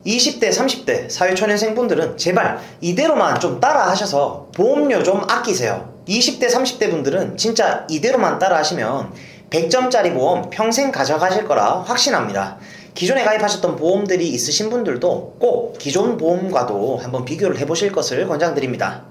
20대, 30대 사회초년생분들은 제발 이대로만 좀 따라 하셔서 보험료 좀 아끼세요. 20대, 30대 분들은 진짜 이대로만 따라 하시면 100점짜리 보험 평생 가져가실 거라 확신합니다. 기존에 가입하셨던 보험들이 있으신 분들도 꼭 기존 보험과도 한번 비교를 해보실 것을 권장드립니다.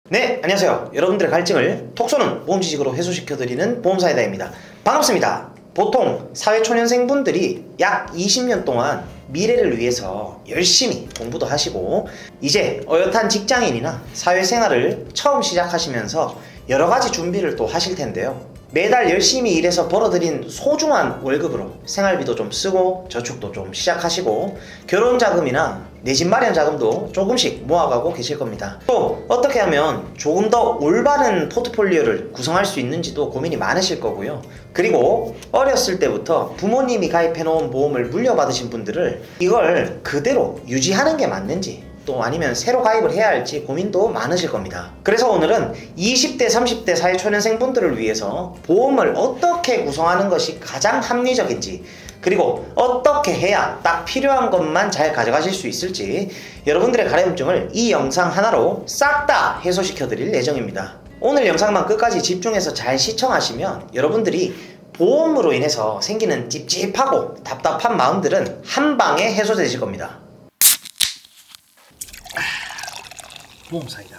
네, 안녕하세요. 여러분들의 갈증을 톡 쏘는 보험 지식으로 해소시켜드리는 보험사이다입니다. 반갑습니다. 보통 사회초년생분들이 약 20년 동안 미래를 위해서 열심히 공부도 하시고 이제 어엿한 직장인이나 사회생활을 처음 시작하시면서 여러가지 준비를 또 하실 텐데요. 매달 열심히 일해서 벌어들인 소중한 월급으로 생활비도 좀 쓰고 저축도 좀 시작하시고 결혼자금이나 내 집 마련 자금도 조금씩 모아가고 계실 겁니다. 또 어떻게 하면 조금 더 올바른 포트폴리오를 구성할 수 있는지도 고민이 많으실 거고요. 그리고 어렸을 때부터 부모님이 가입해놓은 보험을 물려받으신 분들을 이걸 그대로 유지하는 게 맞는지 또 아니면 새로 가입을 해야 할지 고민도 많으실 겁니다. 그래서 오늘은 20대, 30대 사회초년생분들을 위해서 보험을 어떻게 구성하는 것이 가장 합리적인지 그리고 어떻게 해야 딱 필요한 것만 잘 가져가실 수 있을지 여러분들의 가려움증을 이 영상 하나로 싹 다 해소시켜 드릴 예정입니다. 오늘 영상만 끝까지 집중해서 잘 시청하시면 여러분들이 보험으로 인해서 생기는 찝찝하고 답답한 마음들은 한 방에 해소되실 겁니다. 보험사이다.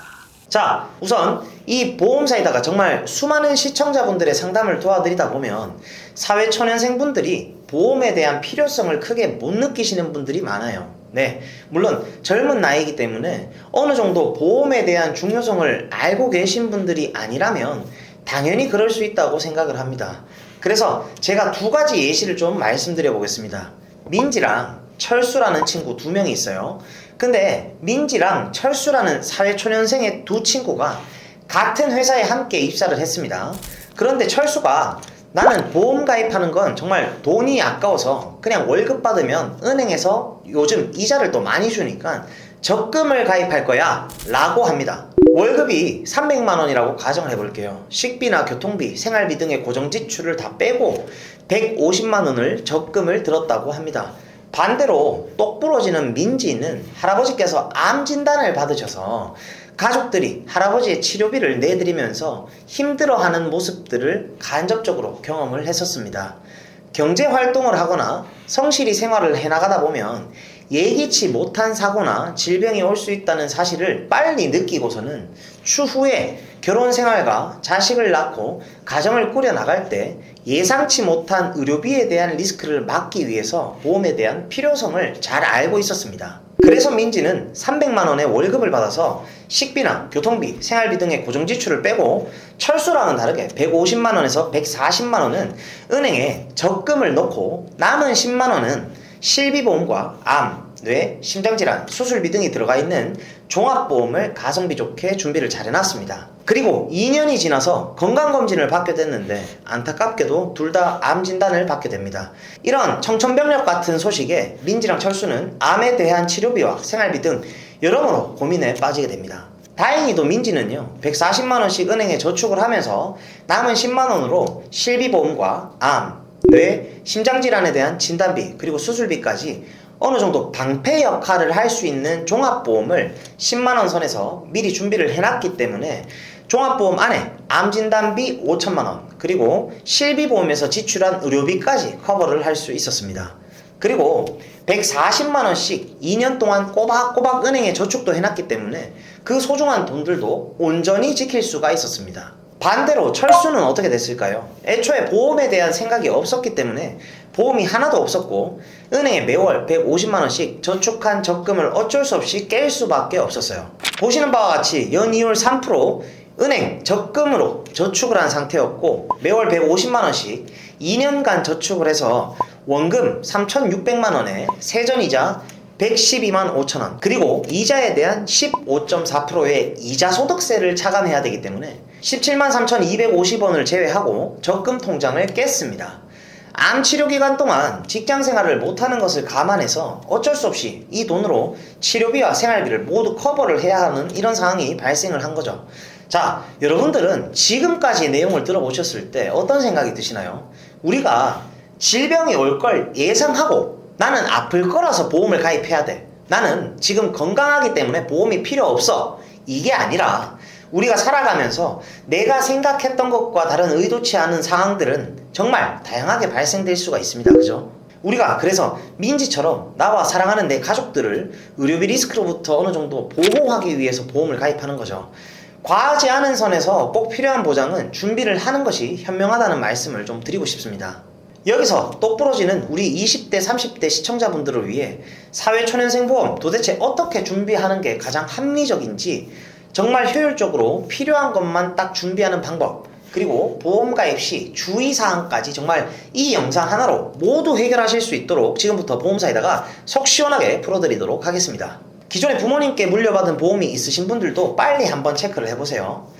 자, 우선 이 보험사이다가 정말 수많은 시청자분들의 상담을 도와드리다 보면 사회초년생분들이 보험에 대한 필요성을 크게 못 느끼시는 분들이 많아요. 네, 물론 젊은 나이이기 때문에 어느 정도 보험에 대한 중요성을 알고 계신 분들이 아니라면 당연히 그럴 수 있다고 생각을 합니다. 그래서 제가 두 가지 예시를 좀 말씀드려 보겠습니다. 민지랑 철수라는 친구 두 명이 있어요. 근데 민지랑 철수라는 사회초년생의 두 친구가 같은 회사에 함께 입사를 했습니다. 그런데 철수가 나는 보험 가입하는 건 정말 돈이 아까워서 그냥 월급 받으면 은행에서 요즘 이자를 또 많이 주니까 적금을 가입할 거야 라고 합니다. 월급이 300만 원이라고 가정을 해볼게요. 식비나 교통비, 생활비 등의 고정 지출을 다 빼고 150만 원을 적금을 들었다고 합니다. 반대로 똑부러지는 민지는 할아버지께서 암 진단을 받으셔서 가족들이 할아버지의 치료비를 내드리면서 힘들어하는 모습들을 간접적으로 경험을 했었습니다. 경제활동을 하거나 성실히 생활을 해나가다 보면 예기치 못한 사고나 질병이 올 수 있다는 사실을 빨리 느끼고서는 추후에 결혼생활과 자식을 낳고 가정을 꾸려나갈 때 예상치 못한 의료비에 대한 리스크를 막기 위해서 보험에 대한 필요성을 잘 알고 있었습니다. 그래서 민지는 300만 원의 월급을 받아서 식비나 교통비, 생활비 등의 고정지출을 빼고 철수랑은 다르게 150만 원에서 140만 원은 은행에 적금을 넣고 남은 10만 원은 실비보험과 암, 뇌, 심장질환, 수술비 등이 들어가 있는 종합보험을 가성비 좋게 준비를 잘 해놨습니다. 그리고 2년이 지나서 건강검진을 받게 됐는데 안타깝게도 둘 다 암 진단을 받게 됩니다. 이런 청천벽력 같은 소식에 민지랑 철수는 암에 대한 치료비와 생활비 등 여러모로 고민에 빠지게 됩니다. 다행히도 민지는요 140만원씩 은행에 저축을 하면서 남은 10만원으로 실비보험과 암, 뇌, 심장질환에 대한 진단비 그리고 수술비까지 어느 정도 방패 역할을 할 수 있는 종합보험을 10만원 선에서 미리 준비를 해놨기 때문에 종합보험 안에 암진단비 5천만원 그리고 실비보험에서 지출한 의료비까지 커버를 할 수 있었습니다. 그리고 140만원씩 2년 동안 꼬박꼬박 은행에 저축도 해놨기 때문에 그 소중한 돈들도 온전히 지킬 수가 있었습니다. 반대로 철수는 어떻게 됐을까요? 애초에 보험에 대한 생각이 없었기 때문에 보험이 하나도 없었고 은행에 매월 150만원씩 저축한 적금을 어쩔 수 없이 깰 수밖에 없었어요. 보시는 바와 같이 연이율 3% 은행 적금으로 저축을 한 상태였고 매월 150만원씩 2년간 저축을 해서 원금 3,600만원에 세전이자 112만 5천원 그리고 이자에 대한 15.4%의 이자소득세를 차감해야 되기 때문에 17만 3,250원을 제외하고 적금 통장을 깼습니다. 암 치료 기간 동안 직장 생활을 못하는 것을 감안해서 어쩔 수 없이 이 돈으로 치료비와 생활비를 모두 커버를 해야 하는 이런 상황이 발생을 한 거죠. 자, 여러분들은 지금까지 내용을 들어보셨을 때 어떤 생각이 드시나요? 우리가 질병이 올 걸 예상하고 나는 아플 거라서 보험을 가입해야 돼. 나는 지금 건강하기 때문에 보험이 필요 없어. 이게 아니라 우리가 살아가면서 내가 생각했던 것과 다른 의도치 않은 상황들은 정말 다양하게 발생될 수가 있습니다. 그죠? 우리가 그래서 민지처럼 나와 사랑하는 내 가족들을 의료비 리스크로부터 어느 정도 보호하기 위해서 보험을 가입하는 거죠. 과하지 않은 선에서 꼭 필요한 보장은 준비를 하는 것이 현명하다는 말씀을 좀 드리고 싶습니다. 여기서 똑부러지는 우리 20대, 30대 시청자분들을 위해 사회초년생보험 도대체 어떻게 준비하는 게 가장 합리적인지 정말 효율적으로 필요한 것만 딱 준비하는 방법, 그리고 보험 가입 시 주의사항까지 정말 이 영상 하나로 모두 해결하실 수 있도록 지금부터 보험사에다가 속 시원하게 풀어드리도록 하겠습니다. 기존에 부모님께 물려받은 보험이 있으신 분들도 빨리 한번 체크를 해보세요.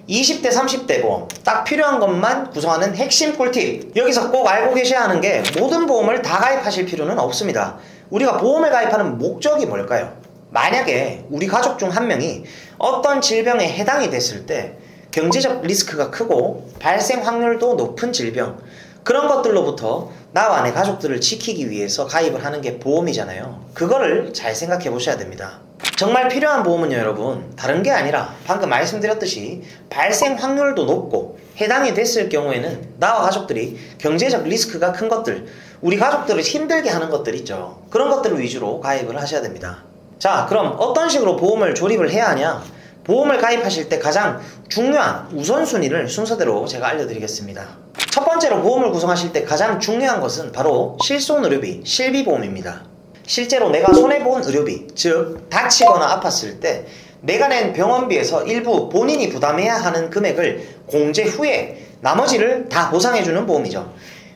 20대, 30대 보험, 딱 필요한 것만 구성하는 핵심 꿀팁. 여기서 꼭 알고 계셔야 하는 게 모든 보험을 다 가입하실 필요는 없습니다. 우리가 보험을 가입하는 목적이 뭘까요? 만약에 우리 가족 중 한 명이 어떤 질병에 해당이 됐을 때 경제적 리스크가 크고 발생 확률도 높은 질병, 그런 것들로부터 나와 내 가족들을 지키기 위해서 가입을 하는 게 보험이잖아요. 그거를 잘 생각해 보셔야 됩니다. 정말 필요한 보험은요, 여러분, 다른 게 아니라 방금 말씀드렸듯이 발생 확률도 높고 해당이 됐을 경우에는 나와 가족들이 경제적 리스크가 큰 것들, 우리 가족들을 힘들게 하는 것들 있죠. 그런 것들을 위주로 가입을 하셔야 됩니다. 자, 그럼 어떤 식으로 보험을 조립을 해야 하냐? 보험을 가입하실 때 가장 중요한 우선순위를 순서대로 제가 알려드리겠습니다. 첫 번째로 보험을 구성하실 때 가장 중요한 것은 바로 실손의료비, 실비보험입니다. 실제로 내가 손해본 의료비, 즉 다치거나 아팠을 때 내가 낸 병원비에서 일부 본인이 부담해야 하는 금액을 공제 후에 나머지를 다 보상해주는 보험이죠.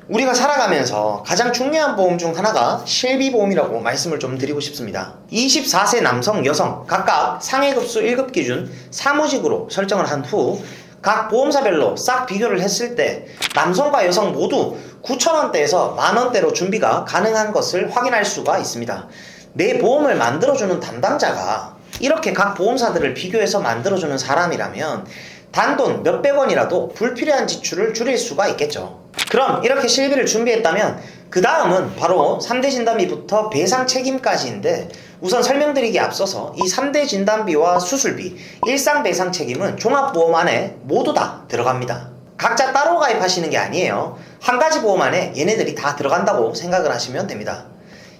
우리가 살아가면서 가장 중요한 보험 중 하나가 실비보험이라고 말씀을 좀 드리고 싶습니다. 24세 남성, 여성 각각 상해급수 1급 기준 사무직으로 설정을 한 후 각 보험사별로 싹 비교를 했을 때 남성과 여성 모두 9,000원대에서 만원대로 준비가 가능한 것을 확인할 수가 있습니다. 내 보험을 만들어주는 담당자가 이렇게 각 보험사들을 비교해서 만들어주는 사람이라면 단돈 몇백 원이라도 불필요한 지출을 줄일 수가 있겠죠. 그럼 이렇게 실비를 준비했다면 그 다음은 바로 3대 진단비부터 배상 책임까지인데 우선 설명드리기에 앞서서 이 3대 진단비와 수술비, 일상 배상 책임은 종합보험 안에 모두 다 들어갑니다. 각자 따로 가입하시는 게 아니에요. 한 가지 보험 안에 얘네들이 다 들어간다고 생각을 하시면 됩니다.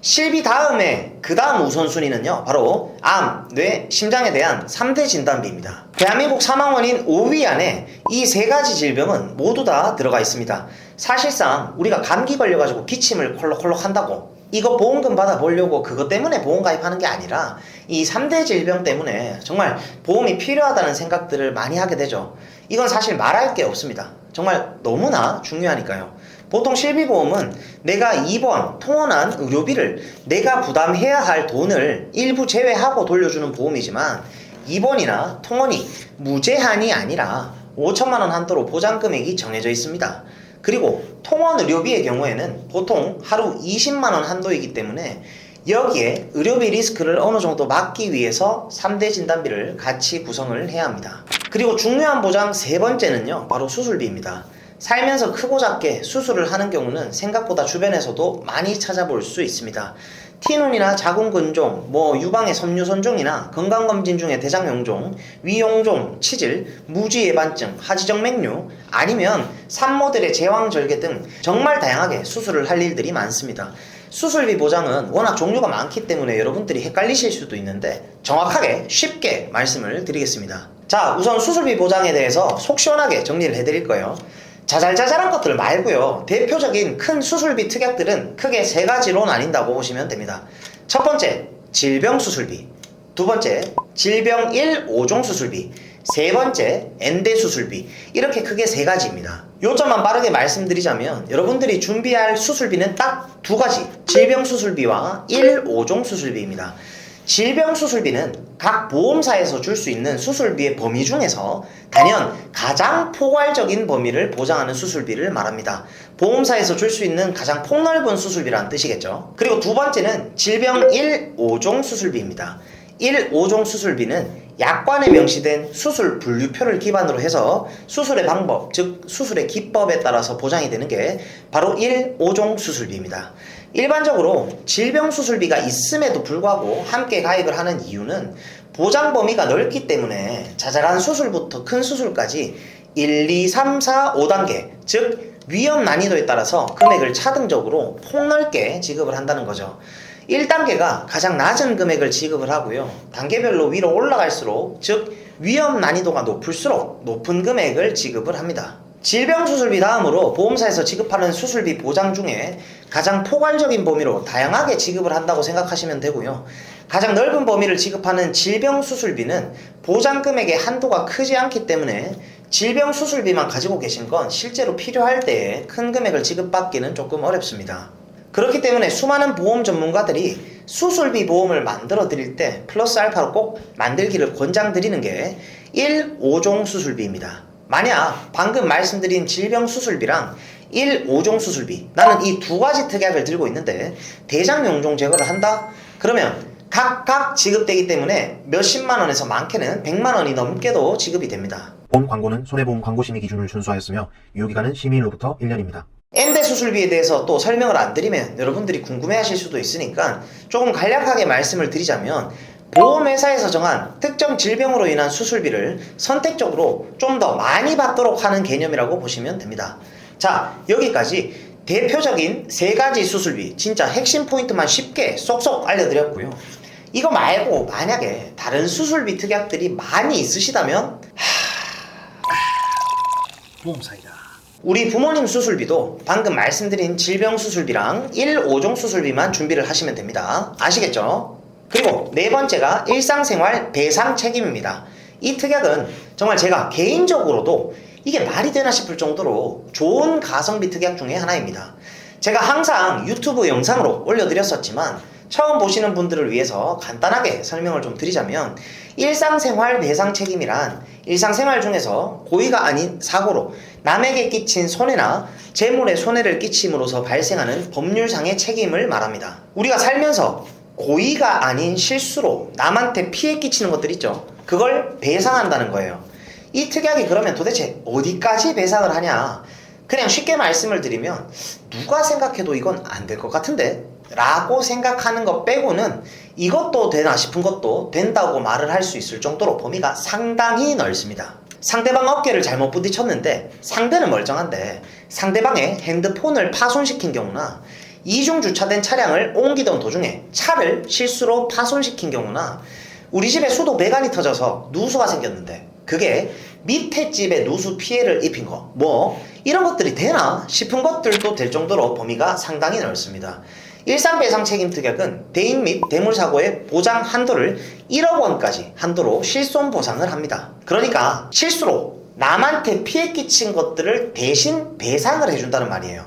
실비 다음에 그 다음 우선순위는요, 바로 암, 뇌, 심장에 대한 3대 진단비입니다. 대한민국 사망원인 5위 안에 이 세 가지 질병은 모두 다 들어가 있습니다. 사실상 우리가 감기 걸려가지고 기침을 콜록콜록 한다고 이거 보험금 받아보려고 그것 때문에 보험 가입하는 게 아니라 이 3대 질병 때문에 정말 보험이 필요하다는 생각들을 많이 하게 되죠. 이건 사실 말할 게 없습니다. 정말 너무나 중요하니까요. 보통 실비보험은 내가 입원, 통원한 의료비를 내가 부담해야 할 돈을 일부 제외하고 돌려주는 보험이지만 입원이나 통원이 무제한이 아니라 5천만 원 한도로 보장금액이 정해져 있습니다. 그리고 통원 의료비의 경우에는 보통 하루 20만 원 한도이기 때문에 여기에 의료비 리스크를 어느 정도 막기 위해서 3대 진단비를 같이 구성을 해야 합니다. 그리고 중요한 보장 세 번째는요, 바로 수술비입니다. 살면서 크고 작게 수술을 하는 경우는 생각보다 주변에서도 많이 찾아볼 수 있습니다. 티눈이나 자궁근종, 유방의 섬유선종이나 건강검진 중에 대장용종, 위용종, 치질, 무지예반증, 하지정맥류, 아니면 산모들의 제왕절개 등 정말 다양하게 수술을 할 일들이 많습니다. 수술비 보장은 워낙 종류가 많기 때문에 여러분들이 헷갈리실 수도 있는데 정확하게 쉽게 말씀을 드리겠습니다. 자, 우선 수술비 보장에 대해서 속 시원하게 정리를 해드릴 거예요. 자잘자잘한 것들 말고요, 대표적인 큰 수술비 특약들은 크게 세 가지로 나뉜다고 보시면 됩니다. 첫 번째, 질병 수술비. 두 번째, 질병 1, 5종 수술비. 세 번째, 엔대 수술비. 이렇게 크게 세 가지입니다. 요점만 빠르게 말씀드리자면 여러분들이 준비할 수술비는 딱 두 가지, 질병 수술비와 1, 5종 수술비입니다. 질병 수술비는 각 보험사에서 줄 수 있는 수술비의 범위 중에서 단연 가장 포괄적인 범위를 보장하는 수술비를 말합니다. 보험사에서 줄 수 있는 가장 폭넓은 수술비라는 뜻이겠죠. 그리고 두 번째는 질병 1, 5종 수술비입니다. 1, 5종 수술비는 약관에 명시된 수술 분류표를 기반으로 해서 수술의 방법, 즉 수술의 기법에 따라서 보장이 되는 게 바로 1, 5종 수술비입니다. 일반적으로 질병 수술비가 있음에도 불구하고 함께 가입을 하는 이유는 보장 범위가 넓기 때문에 자잘한 수술부터 큰 수술까지 1, 2, 3, 4, 5단계, 즉 위험 난이도에 따라서 금액을 차등적으로 폭넓게 지급을 한다는 거죠. 1단계가 가장 낮은 금액을 지급을 하고요. 단계별로 위로 올라갈수록, 즉 위험 난이도가 높을수록 높은 금액을 지급을 합니다. 질병수술비 다음으로 보험사에서 지급하는 수술비 보장 중에 가장 포괄적인 범위로 다양하게 지급을 한다고 생각하시면 되고요. 가장 넓은 범위를 지급하는 질병수술비는 보장 금액의 한도가 크지 않기 때문에 질병수술비만 가지고 계신 건 실제로 필요할 때에 큰 금액을 지급받기는 조금 어렵습니다. 그렇기 때문에 수많은 보험 전문가들이 수술비 보험을 만들어 드릴 때 플러스 알파로 꼭 만들기를 권장드리는 게 1, 5종 수술비입니다. 만약 방금 말씀드린 질병 수술비랑 1, 5종 수술비, 나는 이 두 가지 특약을 들고 있는데 대장 용종 제거를 한다? 그러면 각각 지급되기 때문에 몇십만 원에서 많게는 100만 원이 넘게도 지급이 됩니다. 본 광고는 손해보험 광고심의 기준을 준수하였으며 유효기간은 심의일로부터 1년입니다. N대 수술비에 대해서 또 설명을 안 드리면 여러분들이 궁금해하실 수도 있으니까 조금 간략하게 말씀을 드리자면, 보험회사에서 정한 특정 질병으로 인한 수술비를 선택적으로 좀 더 많이 받도록 하는 개념이라고 보시면 됩니다. 자, 여기까지 대표적인 세 가지 수술비, 진짜 핵심 포인트만 쉽게 쏙쏙 알려드렸고요. 이거 말고 만약에 다른 수술비 특약들이 많이 있으시다면 보험사이다. 우리 부모님 수술비도 방금 말씀드린 질병 수술비랑 1, 5종 수술비만 준비를 하시면 됩니다. 아시겠죠? 그리고 네 번째가 일상생활 배상 책임입니다. 이 특약은 정말 제가 개인적으로도 이게 말이 되나 싶을 정도로 좋은 가성비 특약 중에 하나입니다. 제가 항상 유튜브 영상으로 올려드렸었지만 처음 보시는 분들을 위해서 간단하게 설명을 좀 드리자면, 일상생활 배상 책임이란 일상생활 중에서 고의가 아닌 사고로 남에게 끼친 손해나 재물에 손해를 끼침으로써 발생하는 법률상의 책임을 말합니다. 우리가 살면서 고의가 아닌 실수로 남한테 피해 끼치는 것들 있죠. 그걸 배상한다는 거예요. 이 특약이 그러면 도대체 어디까지 배상을 하냐? 그냥 쉽게 말씀을 드리면 누가 생각해도 이건 안 될 것 같은데? 라고 생각하는 것 빼고는 이것도 되나 싶은 것도 된다고 말을 할 수 있을 정도로 범위가 상당히 넓습니다. 상대방 어깨를 잘못 부딪혔는데 상대는 멀쩡한데 상대방의 핸드폰을 파손시킨 경우나 이중 주차된 차량을 옮기던 도중에 차를 실수로 파손시킨 경우나 우리 집에 수도 배관이 터져서 누수가 생겼는데 그게 밑에 집에 누수 피해를 입힌 거, 뭐 이런 것들이 되나 싶은 것들도 될 정도로 범위가 상당히 넓습니다. 일상배상 책임 특약은 대인 및 대물사고의 보장 한도를 1억 원까지 한도로 실손 보상을 합니다. 그러니까 실수로 남한테 피해 끼친 것들을 대신 배상을 해준다는 말이에요.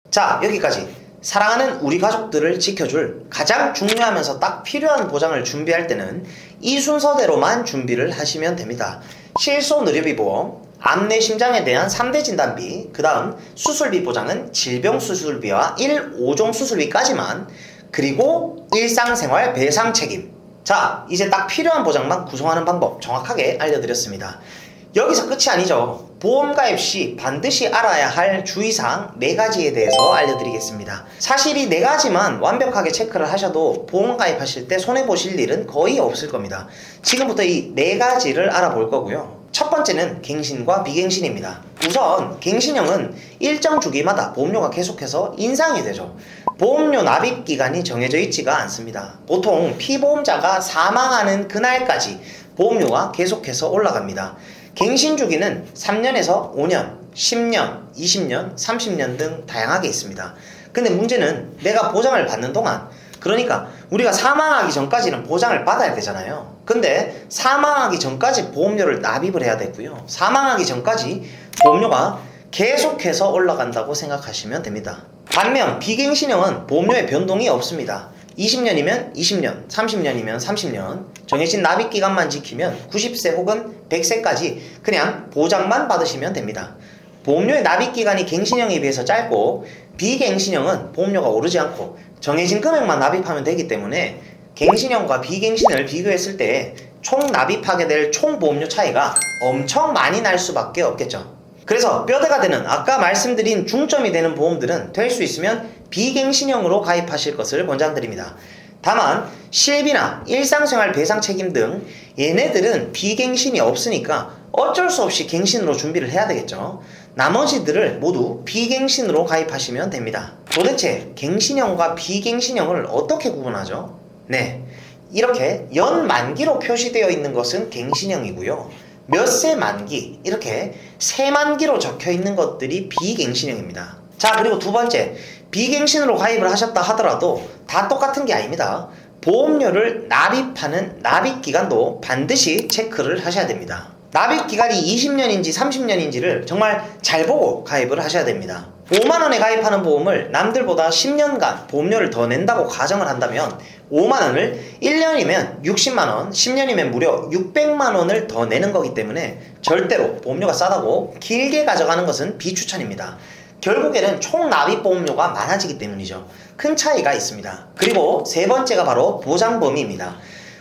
자, 여기까지 사랑하는 우리 가족들을 지켜줄 가장 중요하면서 딱 필요한 보장을 준비할 때는 이 순서대로만 준비를 하시면 됩니다. 실손 의료비 보험, 암내 심장에 대한 3대 진단비, 그 다음 수술비 보장은 질병 수술비와 1, 5종 수술비까지만, 그리고 일상생활 배상 책임. 자, 이제 딱 필요한 보장만 구성하는 방법 정확하게 알려드렸습니다. 여기서 끝이 아니죠. 보험 가입 시 반드시 알아야 할 주의사항 4가지에 대해서 알려드리겠습니다. 사실 이 4가지만 완벽하게 체크를 하셔도 보험 가입하실 때 손해보실 일은 거의 없을 겁니다. 지금부터 이 4가지를 알아볼 거고요. 첫 번째는 갱신과 비갱신입니다. 우선 갱신형은 일정 주기마다 보험료가 계속해서 인상이 되죠. 보험료 납입 기간이 정해져 있지가 않습니다. 보통 피보험자가 사망하는 그날까지 보험료가 계속해서 올라갑니다. 갱신 주기는 3년에서 5년, 10년, 20년, 30년 등 다양하게 있습니다. 근데 문제는 내가 보장을 받는 동안, 그러니까 우리가 사망하기 전까지는 보장을 받아야 되잖아요. 근데 사망하기 전까지 보험료를 납입을 해야 되고요. 사망하기 전까지 보험료가 계속해서 올라간다고 생각하시면 됩니다. 반면 비갱신형은 보험료의 변동이 없습니다. 20년이면 20년, 30년이면 30년, 정해진 납입 기간만 지키면 90세 혹은 100세까지 그냥 보장만 받으시면 됩니다. 보험료의 납입기간이 갱신형에 비해서 짧고 비갱신형은 보험료가 오르지 않고 정해진 금액만 납입하면 되기 때문에 갱신형과 비갱신을 비교했을 때 총 납입하게 될 총 보험료 차이가 엄청 많이 날 수밖에 없겠죠. 그래서 뼈대가 되는 아까 말씀드린 중점이 되는 보험들은 될 수 있으면 비갱신형으로 가입하실 것을 권장드립니다. 다만 실비나 일상생활 배상 책임 등 얘네들은 비갱신이 없으니까 어쩔 수 없이 갱신으로 준비를 해야 되겠죠. 나머지들을 모두 비갱신으로 가입하시면 됩니다. 도대체 갱신형과 비갱신형을 어떻게 구분하죠? 네, 이렇게 연 만기로 표시되어 있는 것은 갱신형이고요. 몇 세 만기, 이렇게 세 만기로 적혀 있는 것들이 비갱신형입니다. 자, 그리고 두 번째, 비갱신으로 가입을 하셨다 하더라도 다 똑같은 게 아닙니다. 보험료를 납입하는 납입기간도 반드시 체크를 하셔야 됩니다. 납입기간이 20년인지 30년인지를 정말 잘 보고 가입을 하셔야 됩니다. 5만원에 가입하는 보험을 남들보다 10년간 보험료를 더 낸다고 가정을 한다면 5만원을 1년이면 60만원, 10년이면 무려 600만원을 더 내는 거기 때문에 절대로 보험료가 싸다고 길게 가져가는 것은 비추천입니다. 결국에는 총 납입 보험료가 많아지기 때문이죠. 큰 차이가 있습니다. 그리고 세 번째가 바로 보장 범위입니다.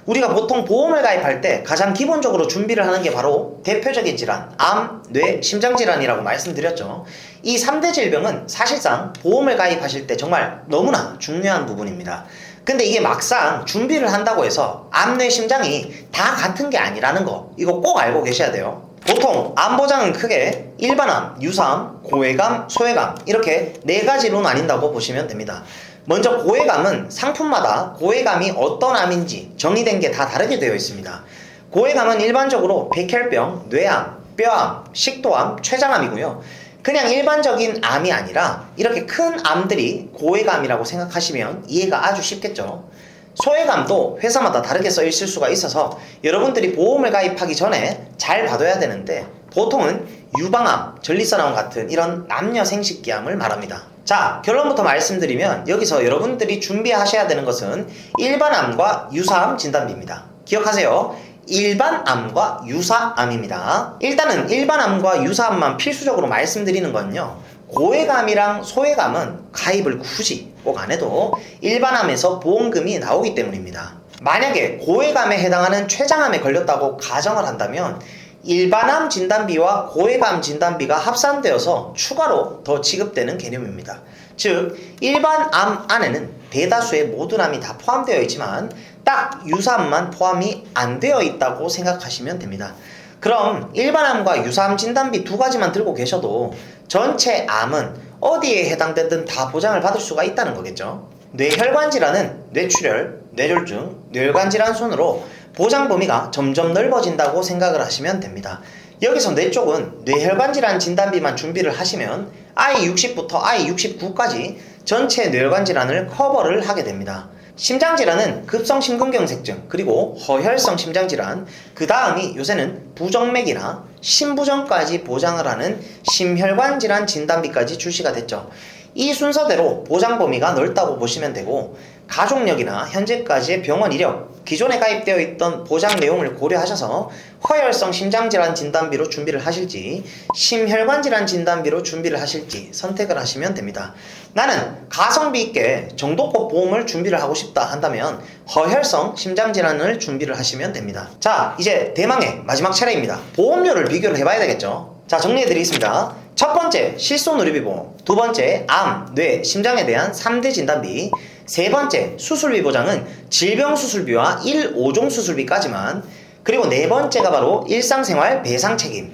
우리가 보통 보험을 가입할 때 가장 기본적으로 준비를 하는 게 바로 대표적인 질환, 암, 뇌, 심장질환이라고 말씀드렸죠. 이 3대 질병은 사실상 보험을 가입하실 때 정말 너무나 중요한 부분입니다. 근데 이게 막상 준비를 한다고 해서 암, 뇌, 심장이 다 같은 게 아니라는 거, 이거 꼭 알고 계셔야 돼요. 보통 암 보장은 크게 일반암, 유사암, 고해감, 소해감 이렇게 네 가지로 나뉜다고 보시면 됩니다. 먼저 고해감은 상품마다 고해감이 어떤 암인지 정의된 게 다 다르게 되어 있습니다. 고해감은 일반적으로 백혈병, 뇌암, 뼈암, 식도암, 췌장암이고요. 그냥 일반적인 암이 아니라 이렇게 큰 암들이 고해감이라고 생각하시면 이해가 아주 쉽겠죠. 소해감도 회사마다 다르게 써 있을 수가 있어서 여러분들이 보험을 가입하기 전에 잘 봐둬야 되는데 보통은 유방암, 전립선암 같은 이런 남녀 생식기암을 말합니다. 자, 결론부터 말씀드리면 여기서 여러분들이 준비하셔야 되는 것은 일반암과 유사암 진단비입니다. 기억하세요. 일반암과 유사암입니다. 일단은 일반암과 유사암만 필수적으로 말씀드리는 건요. 고해감이랑 소해감은 가입을 굳이 꼭 안 해도 일반암에서 보험금이 나오기 때문입니다. 만약에 고해감에 해당하는 췌장암에 걸렸다고 가정을 한다면 일반암 진단비와 고해감 진단비가 합산되어서 추가로 더 지급되는 개념입니다. 즉 일반암 안에는 대다수의 모든 암이 다 포함되어 있지만 딱 유사암만 포함이 안 되어 있다고 생각하시면 됩니다. 그럼 일반암과 유사암 진단비 두 가지만 들고 계셔도 전체 암은 어디에 해당되든 다 보장을 받을 수가 있다는 거겠죠. 뇌혈관 질환은 뇌출혈, 뇌졸중, 뇌혈관 질환 순으로 보장 범위가 점점 넓어진다고 생각을 하시면 됩니다. 여기서 뇌 쪽은 뇌혈관 질환 진단비만 준비를 하시면 I60부터 I69까지 전체 뇌혈관 질환을 커버를 하게 됩니다. 심장질환은 급성심근경색증, 그리고 허혈성 심장질환, 그 다음이 요새는 부정맥이나 심부정까지 보장을 하는 심혈관 질환 진단비까지 출시가 됐죠. 이 순서대로 보장 범위가 넓다고 보시면 되고 가족력이나 현재까지의 병원 이력, 기존에 가입되어 있던 보장 내용을 고려하셔서 허혈성 심장질환 진단비로 준비를 하실지 심혈관 질환 진단비로 준비를 하실지 선택을 하시면 됩니다. 나는 가성비 있게 정도급 보험을 준비를 하고 싶다 한다면 허혈성 심장질환을 준비를 하시면 됩니다. 자, 이제 대망의 마지막 차례입니다. 보험료를 비교를 해봐야 되겠죠. 자, 정리해드리겠습니다. 첫 번째 실손의료비보험, 두 번째 암, 뇌, 심장에 대한 3대 진단비, 세 번째 수술비 보장은 질병수술비와 1, 5종 수술비까지만, 그리고 네 번째가 바로 일상생활 배상 책임.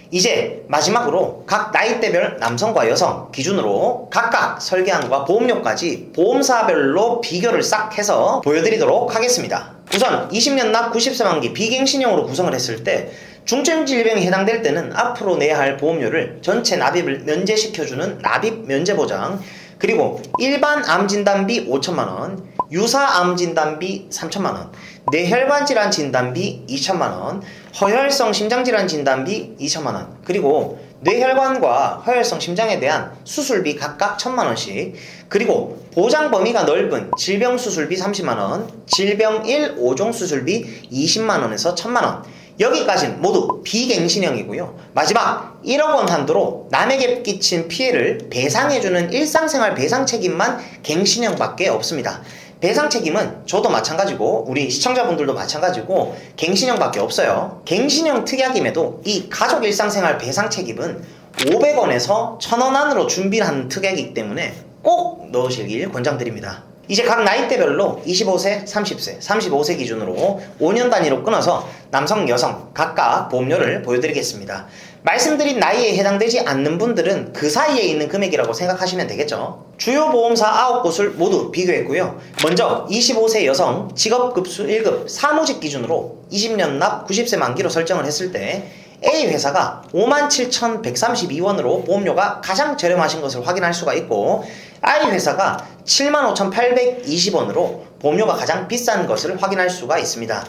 이제 마지막으로 각 나이대별 남성과 여성 기준으로 각각 설계안과 보험료까지 보험사별로 비교를 싹 해서 보여드리도록 하겠습니다. 우선 20년 납 90세 만기 비갱신형으로 구성을 했을 때 중증 질병에 해당될 때는 앞으로 내야 할 보험료를 전체 납입을 면제시켜주는 납입 면제 보장, 그리고 일반 암 진단비 5천만원, 유사 암 진단비 3천만원, 뇌혈관 질환 진단비 2천만원, 허혈성 심장질환 진단비 2천만원, 그리고 뇌혈관과 허혈성 심장에 대한 수술비 각각 1,000만원씩, 그리고 보장 범위가 넓은 질병 수술비 30만원, 질병 1, 5종 수술비 20만원에서 1,000만원, 여기까지는 모두 비갱신형이고요. 마지막 1억 원 한도로 남에게 끼친 피해를 배상해주는 일상생활 배상 책임만 갱신형밖에 없습니다. 배상 책임은 저도 마찬가지고 우리 시청자분들도 마찬가지고 갱신형밖에 없어요. 갱신형 특약임에도 이 가족 일상생활 배상 책임은 500원에서 1000원 안으로 준비를 하는 특약이기 때문에 꼭 넣으시길 권장드립니다. 이제 각 나이대별로 25세, 30세, 35세 기준으로 5년 단위로 끊어서 남성, 여성 각각 보험료를 보여드리겠습니다. 말씀드린 나이에 해당되지 않는 분들은 그 사이에 있는 금액이라고 생각하시면 되겠죠. 주요 보험사 9곳을 모두 비교했고요. 먼저 25세 여성 직업급수 1급 사무직 기준으로 20년 납 90세 만기로 설정을 했을 때 A 회사가 57,132원으로 보험료가 가장 저렴하신 것을 확인할 수가 있고 I 회사가 75,820원으로 보험료가 가장 비싼 것을 확인할 수가 있습니다.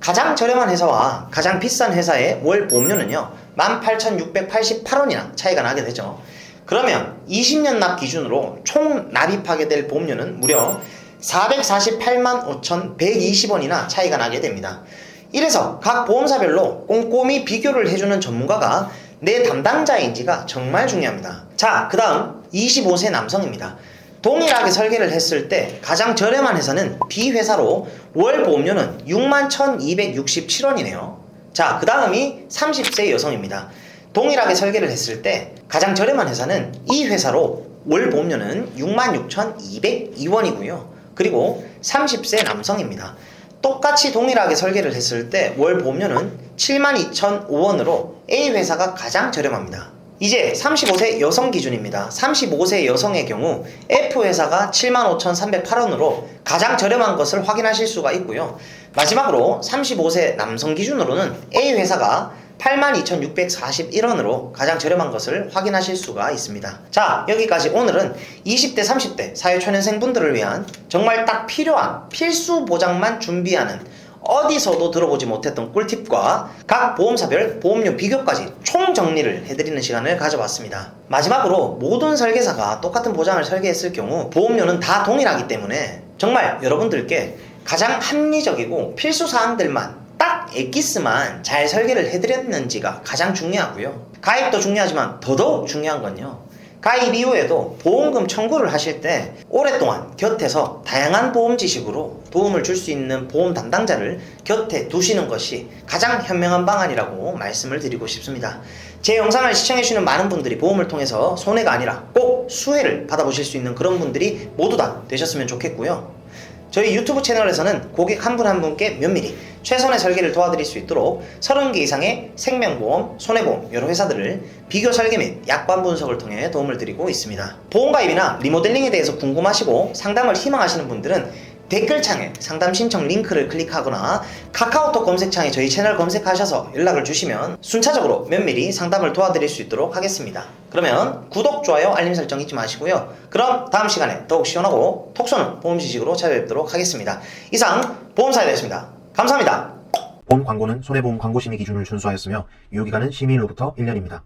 가장 저렴한 회사와 가장 비싼 회사의 월 보험료는요 18,688원이나 차이가 나게 되죠. 그러면 20년 납 기준으로 총 납입하게 될 보험료는 무려 448만 5,120원이나 차이가 나게 됩니다. 이래서 각 보험사별로 꼼꼼히 비교를 해주는 전문가가 내 담당자인지가 정말 중요합니다. 자, 그 다음 25세 남성입니다. 동일하게 설계를 했을 때 가장 저렴한 회사는 B회사로 월 보험료는 61,267원이네요. 자, 그 다음이 30세 여성입니다. 동일하게 설계를 했을 때 가장 저렴한 회사는 이 회사로 월 보험료는 66,202원이고요. 그리고 30세 남성입니다. 똑같이 동일하게 설계를 했을 때 월 보험료는 72,005원으로 A회사가 가장 저렴합니다. 이제 35세 여성 기준입니다. 35세 여성의 경우 F회사가 75,308원으로 가장 저렴한 것을 확인하실 수가 있고요. 마지막으로 35세 남성 기준으로는 A회사가 82,641원으로 가장 저렴한 것을 확인하실 수가 있습니다. 자, 여기까지 오늘은 20대, 30대 사회초년생분들을 위한 정말 딱 필요한 필수 보장만 준비하는 어디서도 들어보지 못했던 꿀팁과 각 보험사별 보험료 비교까지 총정리를 해드리는 시간을 가져봤습니다. 마지막으로 모든 설계사가 똑같은 보장을 설계했을 경우 보험료는 다 동일하기 때문에 정말 여러분들께 가장 합리적이고 필수사항들만 딱 엑기스만 잘 설계를 해드렸는지가 가장 중요하고요. 가입도 중요하지만 더더욱 중요한 건요. 가입 이후에도 보험금 청구를 하실 때 오랫동안 곁에서 다양한 보험 지식으로 도움을 줄 수 있는 보험 담당자를 곁에 두시는 것이 가장 현명한 방안이라고 말씀을 드리고 싶습니다. 제 영상을 시청해주시는 많은 분들이 보험을 통해서 손해가 아니라 꼭 수혜를 받아보실 수 있는 그런 분들이 모두 다 되셨으면 좋겠고요. 저희 유튜브 채널에서는 고객 한 분 한 분께 면밀히 최선의 설계를 도와드릴 수 있도록 30개 이상의 생명보험, 손해보험 여러 회사들을 비교 설계 및 약관 분석을 통해 도움을 드리고 있습니다. 보험가입이나 리모델링에 대해서 궁금하시고 상담을 희망하시는 분들은 댓글창에 상담 신청 링크를 클릭하거나 카카오톡 검색창에 저희 채널 검색하셔서 연락을 주시면 순차적으로 면밀히 상담을 도와드릴 수 있도록 하겠습니다. 그러면 구독, 좋아요, 알림 설정 잊지 마시고요. 그럼 다음 시간에 더욱 시원하고 톡 쏘는 보험 지식으로 찾아뵙도록 하겠습니다. 이상 보험사이다였습니다. 감사합니다. 본 광고는 손해보험 광고심의 기준을 준수하였으며 유효기간은 시민으로부터 1년입니다.